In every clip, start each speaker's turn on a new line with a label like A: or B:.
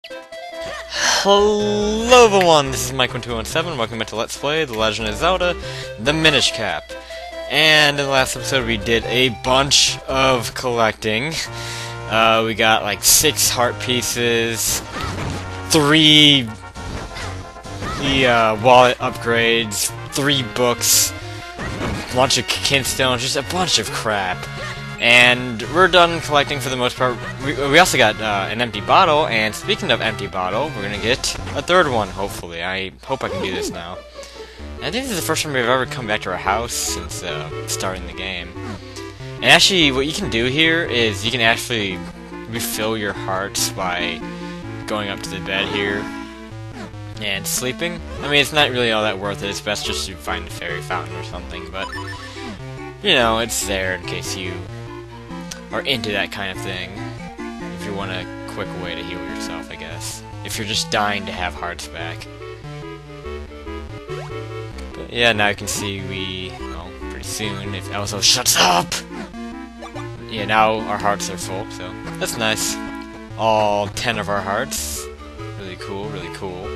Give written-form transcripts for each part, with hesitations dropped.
A: Hello everyone, this is Mike1217, welcome back to Let's Play The Legend of Zelda, the Minish Cap. And in the last episode we did a bunch of collecting. We got like 6 heart pieces, 3 wallet upgrades, 3 books, a bunch of kinstones, just a bunch of crap. And we're done collecting for the most part. We also got an empty bottle, and speaking of empty bottle, we're gonna get a third one, hopefully. I hope I can do this now. And I think this is the first time we've ever come back to our house since starting the game. And actually, what you can do here is you can actually refill your hearts by going up to the bed here and sleeping. I mean, it's not really all that worth it. It's best just to find a fairy fountain or something, but you know, it's there in case you are into that kind of thing. If you want a quick way to heal yourself, I guess. If you're just dying to have hearts back. But yeah, now you can see well, pretty soon, if Elzo shuts up! Yeah, now our hearts are full, so that's nice. All 10 of our hearts. Really cool, really cool.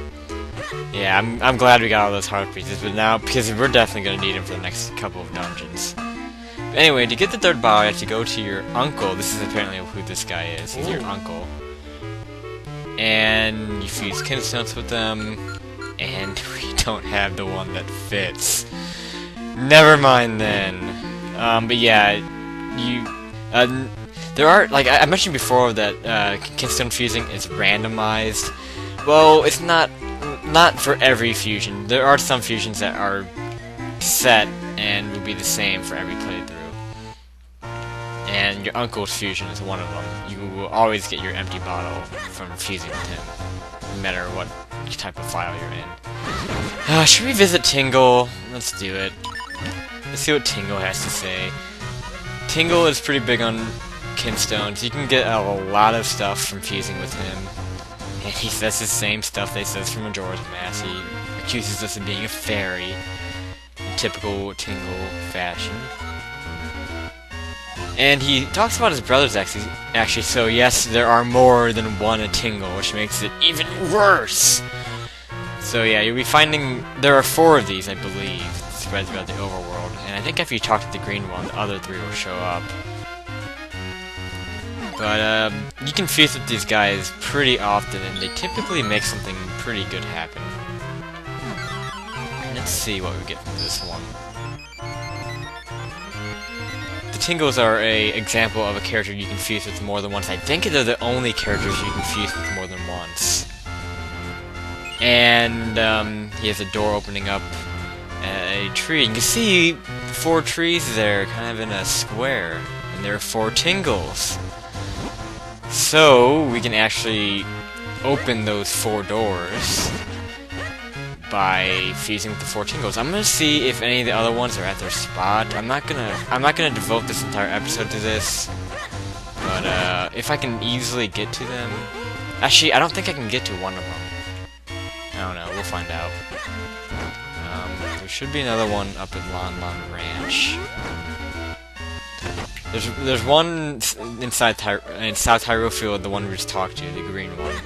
A: Yeah, I'm glad we got all those heart pieces, but now, because we're definitely going to need them for the next couple of dungeons. Anyway, to get the third bottle, you have to go to your uncle. This is apparently who this guy is. He's your uncle. And you fuse kinstones with them. And we don't have the one that fits. Never mind then. But yeah, there are, like I mentioned before, that kinstone fusing is randomized. Well, it's not for every fusion. There are some fusions that are set and will be the same for every playthrough. And your uncle's fusion is one of them. You will always get your empty bottle from fusing with him, no matter what type of file you're in. Should we visit Tingle? Let's do it. Let's see what Tingle has to say. Tingle is pretty big on kinstones. You can get a lot of stuff from fusing with him. And he says the same stuff that he says from Majora's Mask. He accuses us of being a fairy. In typical Tingle fashion. And he talks about his brothers actually, so yes, there are more than one a Tingle, which makes it even worse! So yeah, you'll be finding, there are 4 of these, I believe, spread throughout the overworld, and I think after you talk to the green one, the other 3 will show up. But, you can fuse with these guys pretty often, and they typically make something pretty good happen. Let's see what we get from this one. The Tingles are an example of a character you can fuse with more than once. I think they're the only characters you can fuse with more than once. And he has a door opening up a tree. You can see 4 trees there, kind of in a square. And there are 4 Tingles. So, we can actually open those 4 doors by fusing with the 4 Tingles. I'm gonna see if any of the other ones are at their spot. I'm not gonna devote this entire episode to this, but if I can easily get to them, actually I don't think I can get to one of them. I don't know. We'll find out. There should be another one up at Lon Lon Ranch. There's one inside in South Hyrule Field, the one we just talked to, the green one.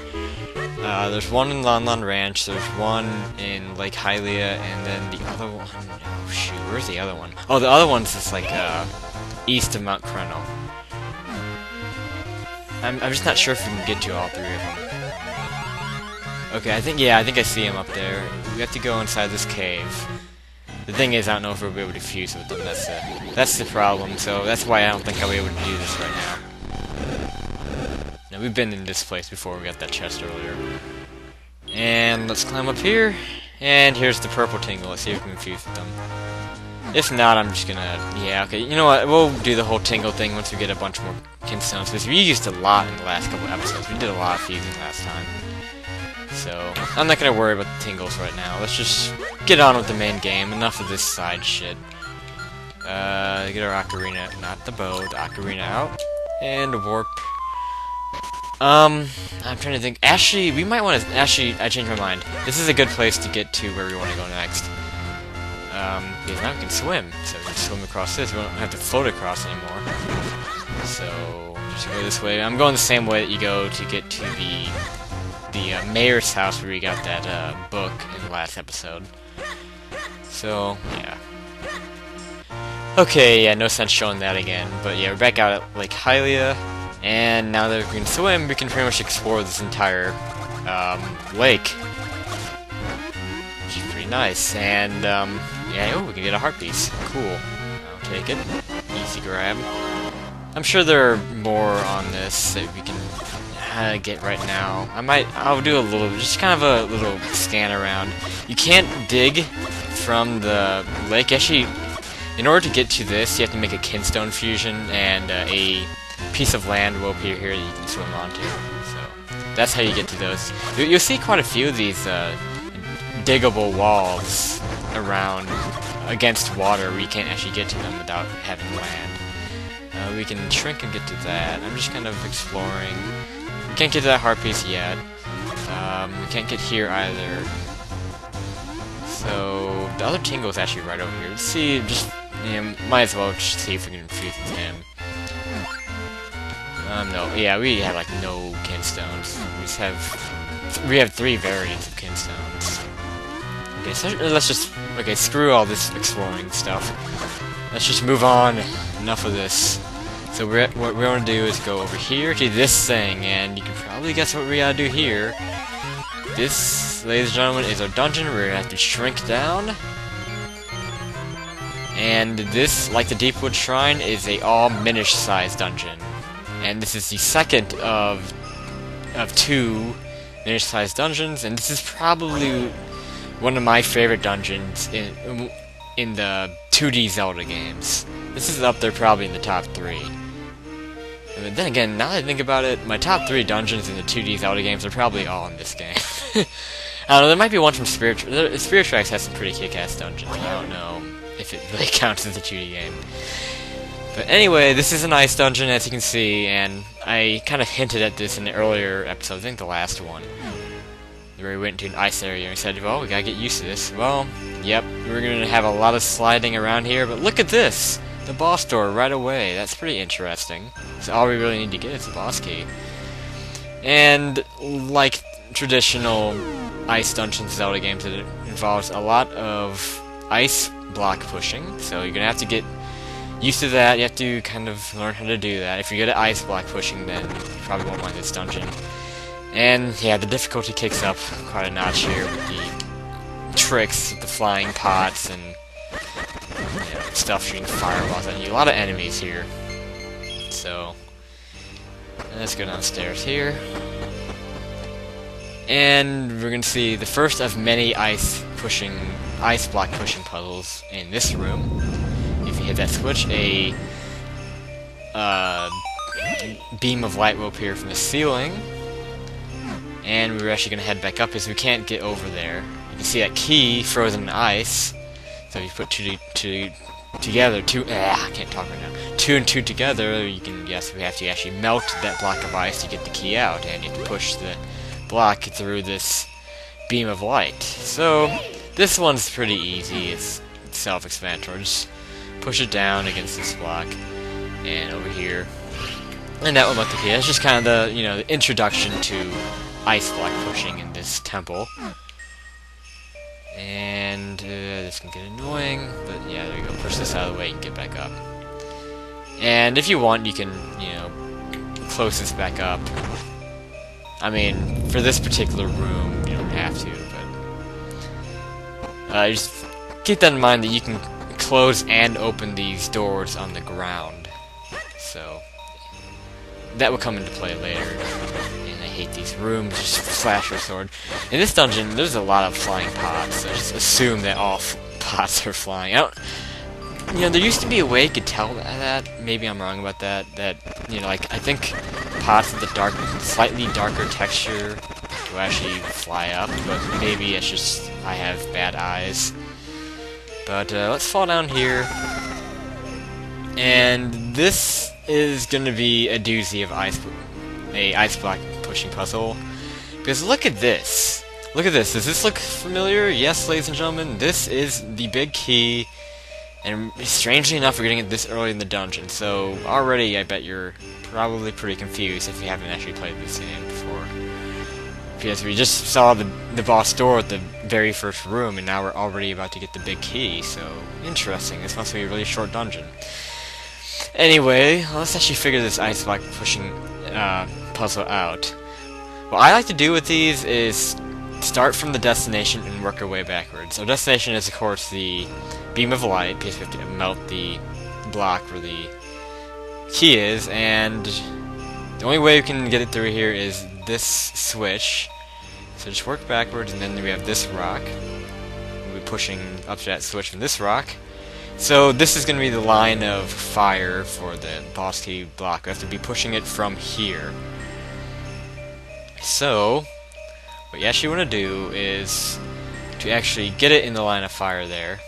A: There's one in Lon Lon Ranch, there's one in Lake Hylia, and then the other one... Oh shoot, where's the other one? Oh, the other one's just like, east of Mount Chrono. I'm just not sure if we can get to all 3 of them. Okay, I think I see him up there. We have to go inside this cave. The thing is, I don't know if we'll be able to fuse with them, that's the problem, so that's why I don't think I'll be able to do this right now. Now, we've been in this place before, we got that chest earlier. And let's climb up here, and here's the purple Tingle. Let's see if we can fuse with them. If not, I'm just gonna... Yeah, okay, you know what, we'll do the whole Tingle thing once we get a bunch more kinstones, because we used a lot in the last couple episodes. We did a lot of fusing last time. So, I'm not gonna worry about the Tingles right now. Let's just get on with the main game. Enough of this side shit. Get our ocarina, not the bow, the ocarina out. And warp. I'm trying to think. Actually, we might want to... Actually, I changed my mind. This is a good place to get to where we want to go next. Because now we can swim. So we can swim across this. We don't have to float across anymore. So, just go this way. I'm going the same way that you go to get to the the mayor's house where we got that book in the last episode. So, yeah. Okay, yeah, no sense showing that again. But yeah, we're back out at Lake Hylia, and now that we can swim, we can pretty much explore this entire lake. Which is pretty nice. And, yeah, oh, we can get a heart piece. Cool. I'll take it. Easy grab. I'm sure there are more on this that we can get right now. I'll do a little, just kind of a little scan around. You can't dig from the lake. Actually, in order to get to this, you have to make a kinstone fusion, and a piece of land will appear here that you can swim onto. So that's how you get to those. You'll see quite a few of these diggable walls around against water where you can't actually get to them without having land. We can shrink and get to that. I'm just kind of exploring. We can't get to that heart piece yet. We can't get here either. So the other Tingle is actually right over here. Let's see. Just might as well just see if we can fuse with him. No. Yeah, we have like no kinstones. We have 3 variants of kinstones. Okay, so let's just screw all this exploring stuff. Let's just move on. Enough of this. So what we're going to do is go over here to this thing, and you can probably guess what we gotta do here. This, ladies and gentlemen, is our dungeon. We're gonna have to shrink down. And this, like the Deepwood Shrine, is a all Minish sized dungeon. And this is the second of 2 Minish sized dungeons, and this is probably one of my favorite dungeons in the 2D Zelda games. This is up there probably in the top 3. And then again, now that I think about it, my top 3 dungeons in the 2D Zelda games are probably all in this game. I don't know, there might be one from Spirit Tracks has some pretty kick-ass dungeons. I don't know if it really counts as a 2D game. But anyway, this is an ice dungeon, as you can see, and I kind of hinted at this in the earlier episode, I think the last one, where we went into an ice area and we said, well, we gotta get used to this. Well, yep, we're gonna have a lot of sliding around here, but look at this! The boss door right away. That's pretty interesting. So all we really need to get is the boss key. And like traditional ice dungeons Zelda games, it involves a lot of ice block pushing. So you're gonna have to get used to that. You have to kind of learn how to do that. If you're good at ice block pushing, then you probably won't like this dungeon. And yeah, the difficulty kicks up quite a notch here with the tricks, with the flying pots, and stuff shooting fireballs at you. A lot of enemies here. So let's go downstairs here. And we're gonna see the first of many ice block pushing puzzles in this room. If you hit that switch, a beam of light will appear from the ceiling. And we're actually gonna head back up because we can't get over there. You can see that key frozen in ice. So if you put together, I can't talk right now. 2 and 2 together, you can guess we have to actually melt that block of ice to get the key out, and you have to push the block through this beam of light. So this one's pretty easy. It's self-explanatory. Just push it down against this block, and over here, and that will melt the key. That's just kind of the the introduction to ice block pushing in this temple. And this can get annoying, but yeah, there you go. Push this out of the way and get back up. And if you want, you can, close this back up. I mean, for this particular room, you don't have to, but just keep that in mind that you can close and open these doors on the ground. So that will come into play later. I hate these rooms, just flash your sword. In this dungeon, there's a lot of flying pots, so just assume that all pots are flying. There used to be a way you could tell that, maybe I'm wrong about that, I think pots with the slightly darker texture will actually fly up, but maybe it's just I have bad eyes. But let's fall down here, and this is going to be a doozy of ice block pushing puzzle, because look at this. Look at this. Does this look familiar? Yes, ladies and gentlemen, this is the big key, and strangely enough, we're getting it this early in the dungeon, so already I bet you're probably pretty confused if you haven't actually played this game before. because we just saw the boss door at the very first room, and now we're already about to get the big key, so interesting. This must be a really short dungeon. Anyway, let's actually figure this ice block pushing puzzle out. What I like to do with these is start from the destination and work our way backwards. Our destination is, of course, the beam of light, because we have to melt the block where the key is, and the only way we can get it through here is this switch. So just work backwards, and then we have this rock. We'll be pushing up to that switch from this rock. So this is going to be the line of fire for the boss key block. We have to be pushing it from here. So what you actually want to do is to actually get it in the line of fire there.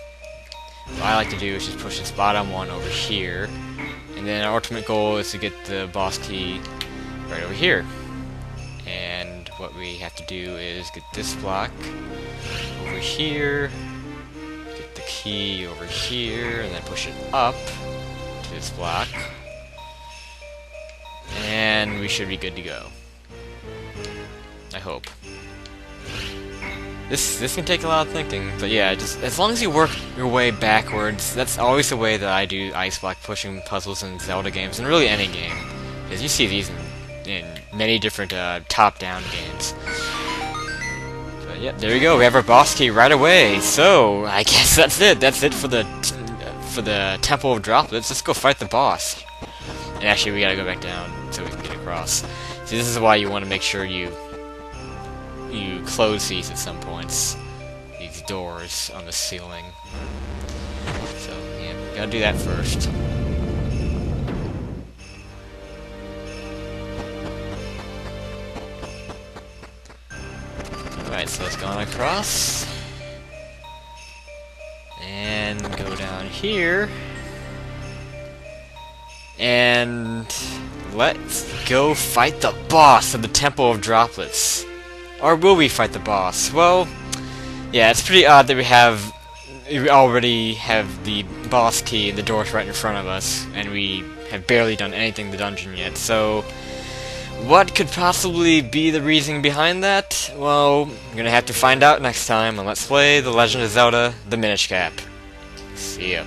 A: What I like to do is just push this bottom one over here, and then our ultimate goal is to get the boss key right over here. And what we have to do is get this block over here, get the key over here, and then push it up to this block, and we should be good to go. I hope. This can take a lot of thinking, but yeah, just as long as you work your way backwards, that's always the way that I do ice block pushing puzzles in Zelda games, and really any game, because you see these in many different top-down games. But yeah, there we go. We have our boss key right away. So I guess that's it. That's it for the Temple of Droplets. Let's go fight the boss. And actually, we gotta go back down so we can get across. See, this is why you want to make sure you close these at some points. These doors on the ceiling. So yeah, we gotta do that first. Alright, so let's go on across. And go down here. And let's go fight the boss of the Temple of Droplets. Or will we fight the boss? Well, yeah, it's pretty odd that we already have the boss key and the door's right in front of us, and we have barely done anything in the dungeon yet, so what could possibly be the reason behind that? Well, we're gonna have to find out next time on Let's Play The Legend of Zelda, the Minish Cap. See ya.